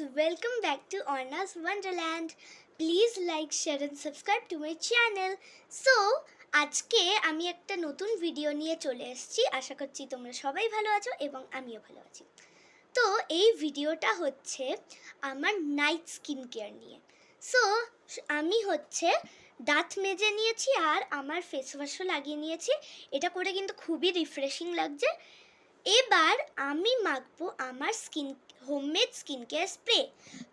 welcome back to Orna's Wonderland. Please like, share and subscribe to my channel. So, আজকে আমি একটা নতুন video নিয়ে চলে এসেছি। আশা করছি তোমরা সবাই ভালো আছো এবং আমিও ভালো আছি। তো এই ভিডিওটা হচ্ছে আমার নাইট স্কিন কেয়ার নিয়ে। সো আমি হচ্ছে দাঁত মেজে নিয়েছি আর আমার ফেস ওয়াশও লাগিয়ে নিয়েছি। এটা করে কিন্তু খুবই রিফ্রেশিং লাগছে। এবার আমি মাখবো আমার হোমমেড স্কিন কেয়ার স্প্রে।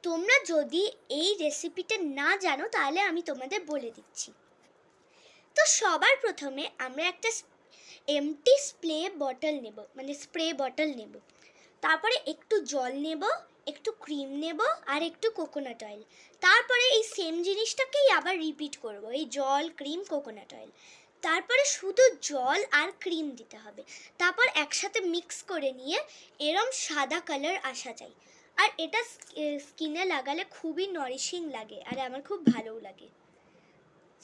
তোমরা যদি এই রেসিপিটা না জানো তাহলে আমি তোমাদের বলে দিচ্ছি। তো সবার প্রথমে আমরা একটা এমটি স্প্রে বটল নেব। তারপরে একটু জল নেব, একটু ক্রিম নেব আর একটু কোকোনাট অয়েল। তারপরে এই সেম জিনিসটাকেই আবার রিপিট করব, এই জল, ক্রিম, কোকোনাট অয়েল। তারপরে শুধু জল আর ক্রিম দিতে হবে। তারপর একসাথে মিক্স করে নিয়ে এরম সাদা কালার আসা চাই। আর এটা স্কিনে লাগালে খুবই নারিশিং লাগে আর আমার খুব ভালোও লাগে।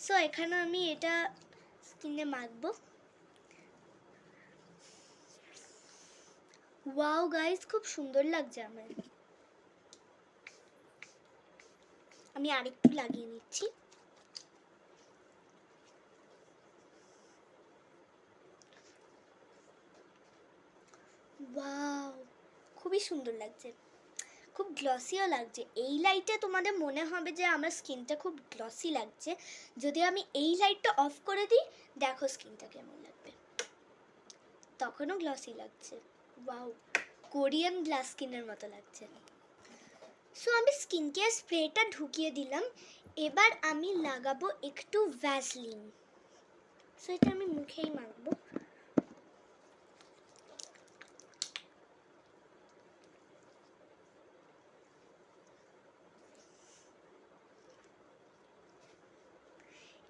সো এখানে আমি এটা স্কিনে মাখবো। ওয়াও গাইস, খুব সুন্দর লাগছে আমার। আমি আরেকটু লাগিয়ে নিচ্ছি। ওয়াও, খুবই সুন্দর লাগছে, খুব গ্লসিও লাগছে। এই লাইটে তোমাদের মনে হবে যে আমার স্কিনটা খুব গ্লসি লাগছে। যদি আমি এই লাইটটা অফ করে দিই, দেখো স্কিনটা কেমন লাগবে, তখনও গ্লসি লাগছে। ওয়াও, কোরিয়ান গ্লাস স্কিনের মতো লাগছে। সো আমি স্কিন কেয়ার স্প্রেটা ঢুকিয়ে দিলাম। এবার আমি লাগাবো একটু ভ্যাসলিন। সো এটা আমি মুখেই মাখবো।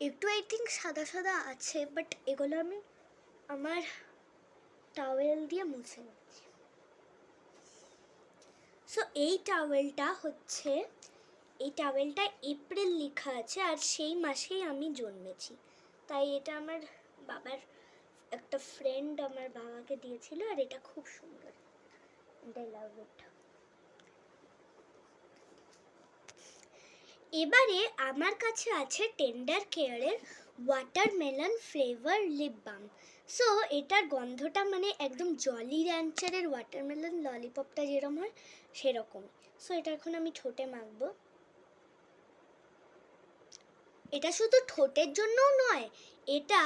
একটু আই থিঙ্ক সাদা সাদা আছে, বাট এগুলো আমি আমার টাওয়েল দিয়ে মুছে নিচ্ছি। সো এই টাওয়েলটা এপ্রিল লেখা আছে আর সেই মাসেই আমি জন্মেছি, তাই এটা আমার বাবার একটা ফ্রেন্ড আমার বাবাকে দিয়েছিল আর এটা খুব সুন্দর। I love it. এবারে আমার কাছে আছে টেন্ডার কেয়ারের watermelon flavour lip balm. So এটার গন্ধটা মানে একদম জলি র্যাঞ্চারের ওয়াটারমেলন ললিপপটা যেরকম হয় সেরকম। সো এটা এখন আমি ঠোঁটে মাখবো। এটা শুধু ঠোঁটের জন্যও নয়, এটা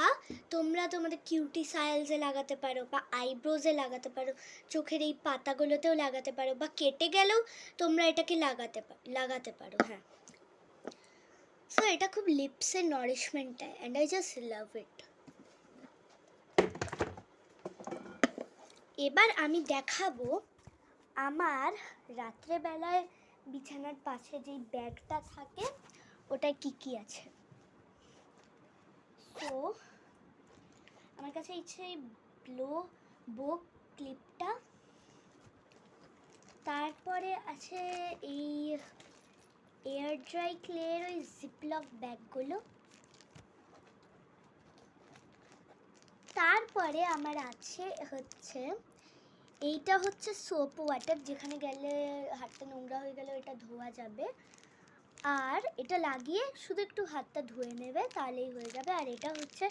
তোমরা তোমাদের কিউটি সাইলসে লাগাতে পারো বা আইব্রোজে লাগাতে পারো, চোখের এই পাতাগুলোতেও লাগাতে পারো, বা কেটে গেলেও তোমরা এটাকে লাগাতে পারো। হ্যাঁ, সো এটা খুব লিপসের নারিশমেন্ট দেয় অ্যান্ড আই জাস্ট লাভ ইট। এবার আমি দেখাবো আমার রাত্রেবেলায় বিছানার পাশে যেই ব্যাগটা থাকে ওটায় কি কি আছে। তো আমার কাছে এই বো ক্লিপটা, তারপরে আছে এই এয়ার ড্রাই ক্লের ওই জিপলক ব্যাগগুলো, তারপরে আমার আছে এইটা হচ্ছে সোপ ওয়াটার, যেখানে গেলে হাতটা নোংরা হয়ে গেলে এটা ধোয়া যাবে। আর এটা লাগিয়ে শুধু একটু হাতটা ধুয়ে নেবে, তাহলেই হয়ে যাবে। আর এটা হচ্ছে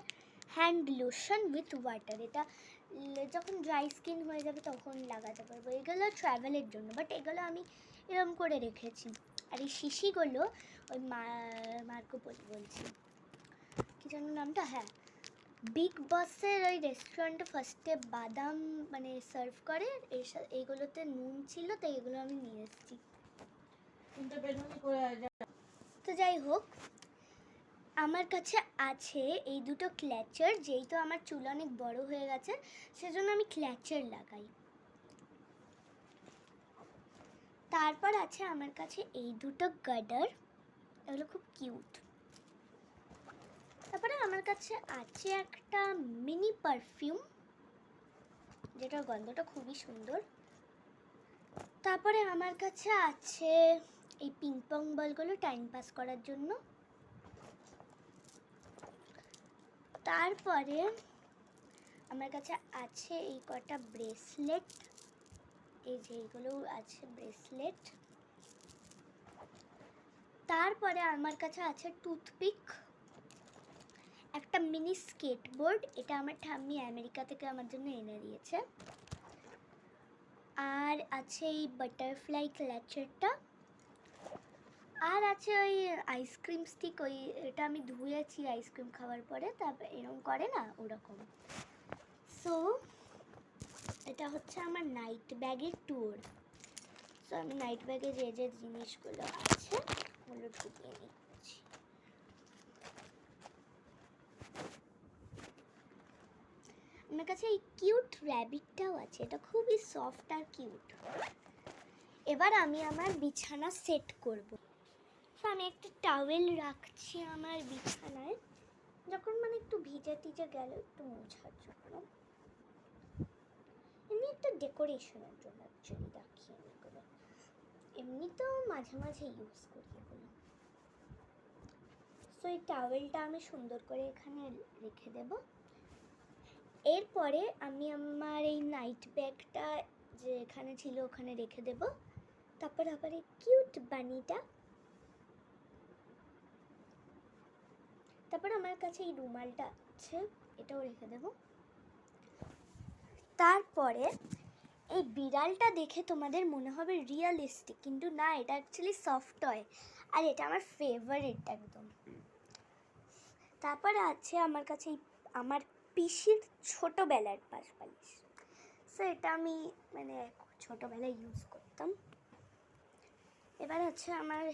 হ্যান্ড লোশন উইথ ওয়াটার, এটা যখন ড্রাই স্কিন হয়ে যাবে তখন লাগাতে পারবো। এগুলো ট্রাভেলের জন্য, বাট এগুলো আমি এরকম করে রেখেছি। আর এই শিশিগুলো ওই মার্কো বলছি কি যেন নামটা, হ্যাঁ, বিগ বসের ওই রেস্টুরেন্টে ফার্স্টে বাদাম মানে সার্ভ করে, এইগুলোতে নুন ছিল, তাই এগুলো আমি নিয়ে এসেছি। তো যাই হোক, আমার কাছে আছে এই দুটো ক্ল্যাচার। যেহেতু আমার চুল অনেক বড় হয়ে গেছে সেজন্য আমি ক্ল্যাচার লাগাই। তারপর আছে আমার কাছে এই দুটো গার্ডার, এগুলো খুব কিউট। তারপরে আমার কাছে আছে একটা মিনি পারফিউম, যেটার গন্ধটা খুবই সুন্দর। তারপরে আমার কাছে আছে এই পিং পং বলগুলো টাইম পাস করার জন্য। তারপরে আমার কাছে আছে এই কটা ব্রেসলেট, এই যে এইগুলো আছে ব্রেসলেট। তারপরে আমার কাছে আছে টুথপিক, একটা মিনি স্কেটবোর্ড, এটা আমার ঠাম্মি আমেরিকা থেকে আমার জন্য এনে দিয়েছে, আর আছে এই বাটারফ্লাই ক্লাচারটা, আর আছে ওই আইসক্রিম স্টিক, ওই এটা আমি ধুয়েছি আইসক্রিম খাওয়ার পরে, তারপর এরকম করে না ওরকম। সো এটা হচ্ছে আমার নাইট ব্যাগের ট্যুর। সো আমি নাইট ব্যাগে যে যে জিনিসগুলো আছে ওগুলো ঢুকিয়ে নিচ্ছি। আমার কাছে এই কিউট র্যাবিটটাও আছে, এটা খুবই সফট আর কিউট। এবার আমি আমার বিছানা সেট করব। সো আমি একটা টাওয়েল রাখছি আমার বিছানায়, যখন মানে একটু ভিজে টিজে গেল একটু মোছার জন্য, এমনি একটা ডেকোরেশনের জন্য অ্যাকচুয়ালি রাখি আমি এগুলো, এমনি তো মাঝে মাঝে ইউজ করি এগুলো। সো এই টাওয়েলটা আমি সুন্দর করে এখানে রেখে দেব। এরপরে আমি আমার এই নাইট ব্যাগটা যে এখানে ছিল ওখানে রেখে দেব। তারপর আবার এই কিউট বানিটা, তারপর আমার কাছে এই রুমালটা আছে, এটাও রেখে দেব। তারপরে এই বিড়ালটা দেখে তোমাদের মনে হবে রিয়েলিস্টিক, কিন্তু না, এটা অ্যাকচুয়ালি সফট টয়, আর এটা আমার ফেভারিট একদম। তারপরে আছে আমার কাছে আমার পিসির ছোটোবেলার পাশ বালিশ। সো এটা আমি মানে ছোটোবেলায় ইউজ করতাম। এবার আছে আমার